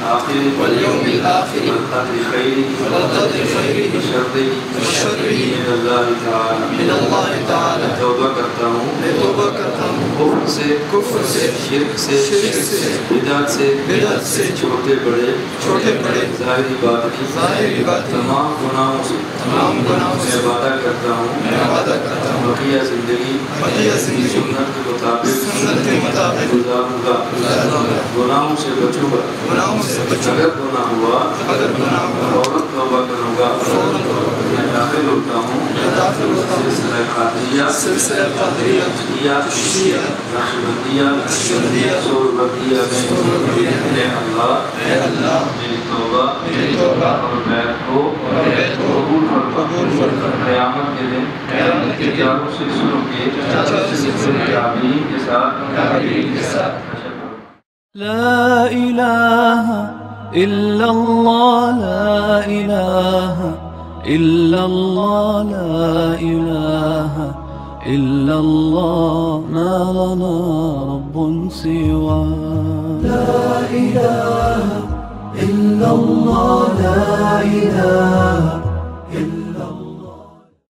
आखिर वल क़द्रि खैरिही व शर्रिही मिनल्लाहि तआला। तौबा करता हूँ कुफ्र से, शिर्क से, बिदअत से, छोटे बड़े ज़ाहिरी बातिनी तमाम गुनाहों से मैं वादा करता हूँ बकिया ज़िंदगी सुन्नत के मुताबिक गुज़ारूँगा, गुनाहों से बचूँगा। अगर गुनाह हुआ फौरन तौबा करूँगा। मैं दाखिल होता हूँ सिलसिला क़ादिरिया, चिश्तिया, नक्शबंदिया, सोहरवर्दिया में। अल्लाह मेरी तौबा और बैत को कबूल फरमा। क़यामत के दिन चारों सिलसिलों के ताबीन के साथ ला इलाहा इल्लल्लाह, ला इलाहा इल्लल्लाह, ला इलाहा इल्लल्लाह, मा लना रब्बुन सिवा। ला इलाहा इल्लल्लाह, ला इलाहा